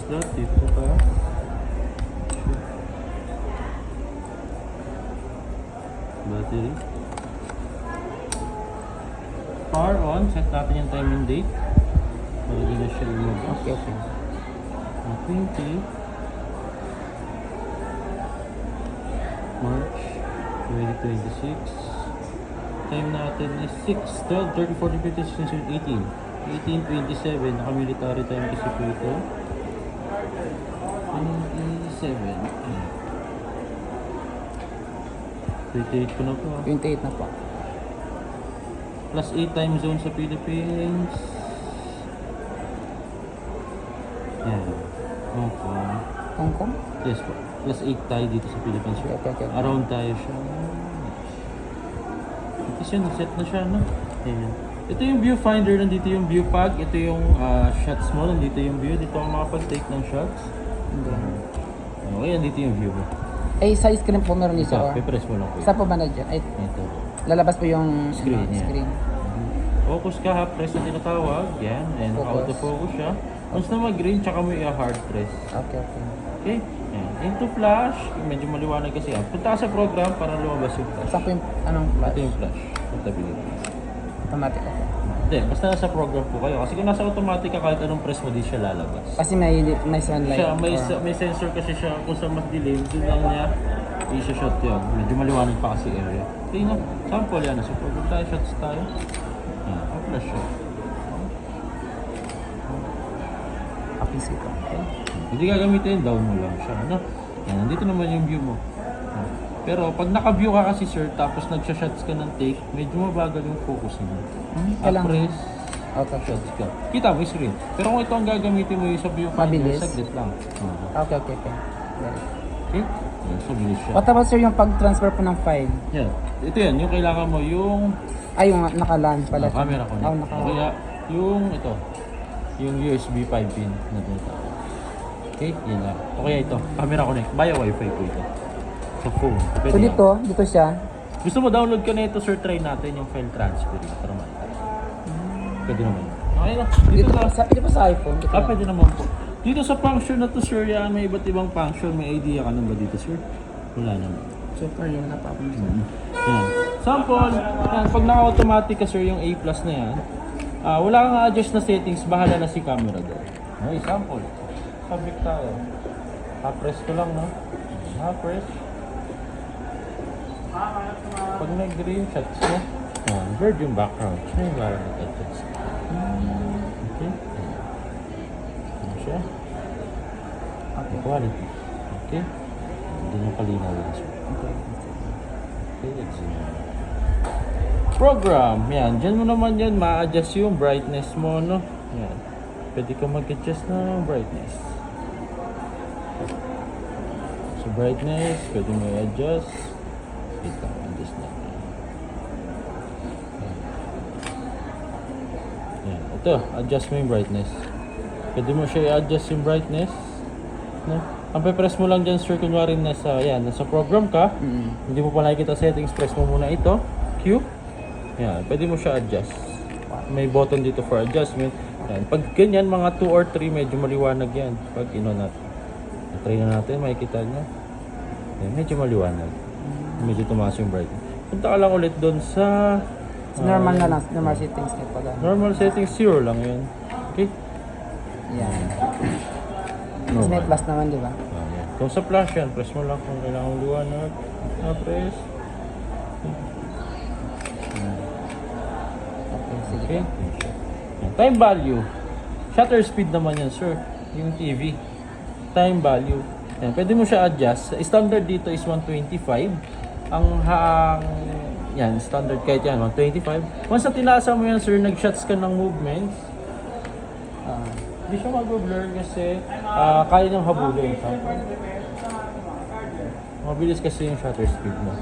slot dito pa. Battery. Power on. Set natin yung time and date. Para din na siya lumabas. Okay. 20 March 2026. Time natin is 6, 12, 30, 40, 50, 16, 18, 27. Naka-military time kasi po ito. 27. 28 ko na po. 28 na po. Plus 8 time zone sa Philippines. Yan. Hong Kong. Hong Kong? Yes po. Plus 8 tayo dito sa Philippines. Okay. Around tayo siya. Ito siya, set na siya, no? Ayan. Ito yung viewfinder, nandito yung view pag. Ito yung shots mo, nandito yung view. Dito ako makapag-take ng shots. Okay, nandito yung view mo. Eh, sa screen po meron isa or? Pipress mo lang po. Isa po ba na dyan? Ay, Ito. lalabas po yung Screen, yan. screen. Focus ka, half press na tinatawag. Yan, and Focus. auto-focus siya. Once na mag-green, tsaka mo i-hard press. Okay. Okay? Yan. Into flash, medyo maliwanag kasi. Punta ka sa program para lumabas yung flash. Saan po yung anong flash? Ito yung flash. Portability. Automatic ako. Hindi, basta nasa program po kayo. Kasi kung nasa automatic ka, kahit anong press mo, di siya lalabas. Kasi may sunlight. Siya, or- may sensor kasi siya kung saan mas dilim, doon lang niya i-shot yun. Medyo maliwanag pa kasi area. Okay na, sample yan. Nasa program tayo, shots tayo. Flash siya. PC ko. Okay. Hindi gagamitin, down mo lang siya. Ano? Yan, nandito naman yung view mo. Pero pag naka-view ka kasi sir, tapos nagsha-shots ka ng take, medyo mabagal yung focusing mo. Kailangan. Press, Okay. shots ka. Kita mo yung screen. Pero kung ito ang gagamitin mo yung sa viewfinder, Mabilis. saglit lang. Okay. Okay? Yan, so bilis siya. What about sir yung pag-transfer po ng file? Yan. Ito yan, yung kailangan mo, yung Ay, yung naka-LAN pala. camera ko. Oh, naka Kaya, yung ito, yung USB 5 pin na dito. Okay, yun lang. O kaya ito, camera connect. Via Wi-Fi po ito. Sa phone. So Pwede dito siya. Gusto mo download ka na ito, sir, try natin yung file transfer para makita. Pwede naman. Okay na. Dito na. pa sa iPhone. Dito na. Pwede naman po. Dito sa function na to, sir, yan, may iba't ibang function. May idea ka na ba dito, sir? Wala naman. Super yung napapon. Yan. Sample, yan, pag naka-automatic ka, sir, yung A+ na yan, wala kang adjust na settings, bahala na si camera doon. Okay, sample. Subject tayo. Ha-press ko lang, no? Ha-press. Pag nag-green shots mo, bird yung background. Siya yung parang nag-shots. Okay. Ano siya? Okay, quality. Okay. Hindi nyo kalinaw yun, sir. Okay. Okay, let's see. Program. Yan. Diyan mo naman yan ma-adjust yung brightness mo, no? Yan. Pwede ka mag-adjust ng brightness. So, brightness, pwede mo i-adjust. Ito, adjust na. Yan. Ito, adjust mo yung brightness. Pwede mo siya i-adjust yung brightness. No? Ang pe-press mo lang dyan, sir, kunwari nasa program ka. Hindi mo pa nakikita settings, press mo muna ito. Q. Yan, pwede mo siya adjust. May button dito for adjustment. Yan. Pag ganyan, mga 2 or 3, medyo maliwanag yan. Pag natin. Try na natin, makikita nyo. Yan, medyo maliwanag. Medyo tumaas yung brightness. Punta ka lang ulit doon sa... Normal na lang. Normal settings niya pala. Normal settings, 0 lang yun. Okay? Yan. Tapos may plus naman, di ba? Yan. Kung sa flash yan, press mo lang kung kailangan liwanag. Press. Okay. Yan. Time value. Shutter speed naman yan, sir. Yung TV. Time value. Yan. Pwede mo siya adjust. Standard dito is 125. Yan, standard kahit yan, 125. Once na tinasa mo yan, sir, nag-shots ka ng movements. Hindi siya mag-blur kasi kaya nang habulin. Mabilis kasi yung shutter speed mo.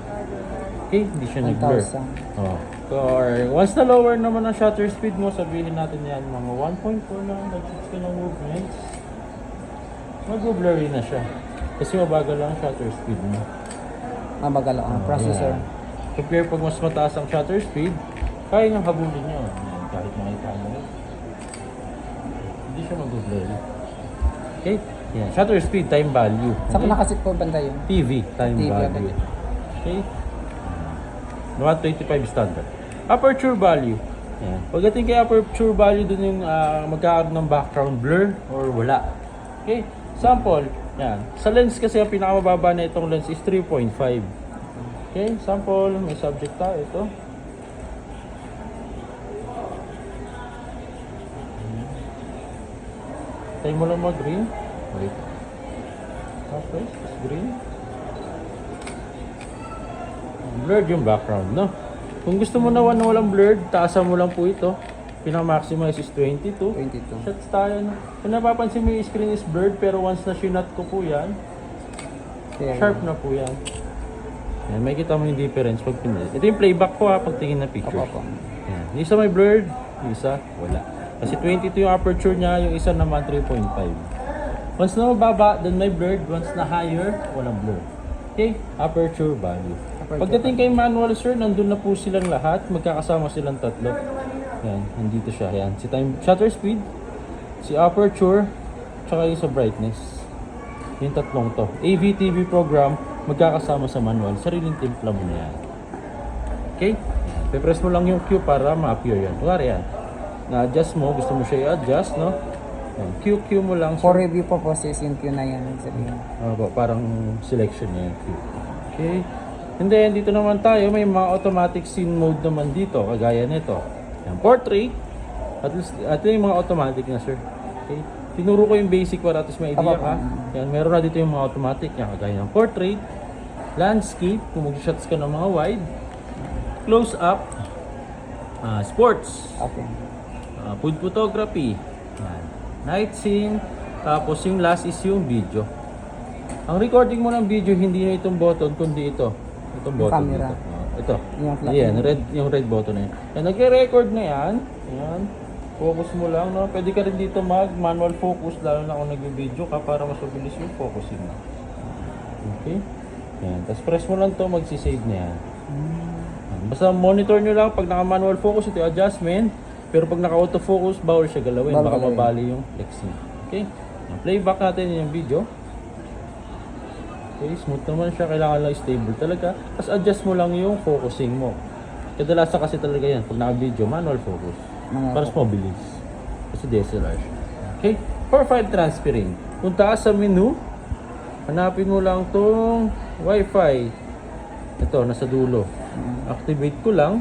Okay, hindi siya nag-blur. 1,000. Or once na lower naman ang shutter speed mo, sabihin natin yan, mga 1.4 lang, nag-shots ka ng movements. Mag-blurry na siya. Kasi mabagal lang ang shutter speed mo. Mabagal ang processor. Yeah. Compare pag mas mataas ang shutter speed, kaya nang habulin nyo. Yan, kahit makita mo. Hindi siya mag-blurry. Okay? Yan. Shutter speed, time value. Saan Okay? nakasit po banda yun? TV, time TV, value. Okay? 125 standard. Aperture value. Yan. Pagdating kay aperture value, dun yung magkakaroon ng background blur or wala. Okay? Sample. Yan. Sa lens kasi ang pinakamababa na itong lens is 3.5. Okay? Sample. May subject tayo. Ito. Tayo mo lang mag-green. Wait. Okay. Green. Blurred yung background, no? Kung gusto mo na walang blurred, taasan mo lang po ito. Pinaka-maximize is 22. 22. Shots tayo, no? Kung napapansin mo yung screen is blurred, pero once na sinat ko po yan, sharp na po yan. Yan, may kita mo yung difference pag pinili. Ito yung playback ko ha, pag tingin na picture. Opo. Yan. Yung isa may blurred, yung isa wala. Kasi 22 yung aperture niya, yung isa naman 3.5. Once na mababa, then may blurred. Once na higher, walang blur. Okay? Aperture value. Pagdating kay manual sir, nandun na po silang lahat. Magkakasama silang tatlo. Yan, nandito siya. Yan. Si time shutter speed, si aperture, tsaka yung sa brightness. Yung tatlong to. AV-TV program, magkakasama sa manual. Sariling timpla mo na yan. Okay? Yan. Pe-press mo lang yung Q para ma-appear yan. Kunwari yan. Na-adjust mo, gusto mo siya i-adjust, no? Yan. Q mo lang. For review purposes, yung Q na yan. Sabihin. Parang selection niya yung Q. Okay? And then, dito naman tayo, may mga automatic scene mode naman dito, kagaya nito. Yan, portrait. At least, yung mga automatic na, sir. Okay? Tinuro ko yung basic para at least may idea ka. Yan, meron na dito yung mga automatic niya, kagaya ng portrait, landscape, kung mag-shots ka ng mga wide, close up, sports, Okay. food photography, yan, night scene, tapos yung last is yung video. Ang recording mo ng video, hindi na itong button, kundi ito. Itong button camera. dito. Ito. Yung Yan, yung red button na yan. Yan, nagre-record na yan. Yan. Focus mo lang, no? Pwede ka rin dito mag-manual focus, lalo na kung nag-video ka para mas mabilis yung focusing mo. Okay? Yan. Tapos press mo lang to, magsisave na yan. Yan. Basta monitor nyo lang, pag naka-manual focus, ito yung adjustment. Pero pag naka-autofocus, bawal siya galawin. Bawal Baka galawin. mabali yung flexing. Okay? Yan. Playback natin yung video. Okay, smooth naman siya. Kailangan lang stable talaga. Tapos adjust mo lang yung focusing mo. Kadalasan kasi talaga yan. Pag naka-video, manual focus. Para mas mabilis. Kasi DSLR siya. Okay? For file transferring. Punta ka sa menu. Hanapin mo lang tong Wi-Fi. Ito, nasa dulo. Activate ko lang.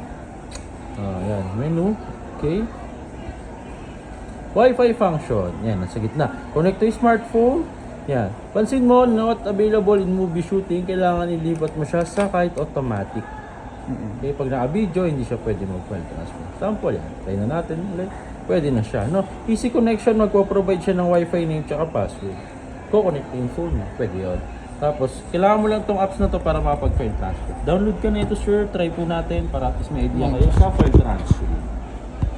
Yan. Menu. Okay. Wi-Fi function. Yan, nasa gitna. Connect to smartphone. Yan. Pansin mo, not available in movie shooting. Kailangan ilipat mo siya sa kahit automatic. Okay, pag naka-video, hindi siya pwede mag-file transfer. Sample yan. Try na natin ulit. Pwede na siya. No? Easy connection, magpo-provide siya ng Wi-Fi name tsaka password. Ko-connect yung phone mo. Pwede yun. Tapos, kailangan mo lang tong apps na to para makapag-file transfer. Download ka na ito, sir. Try po natin para at least may idea kayo sa file transfer.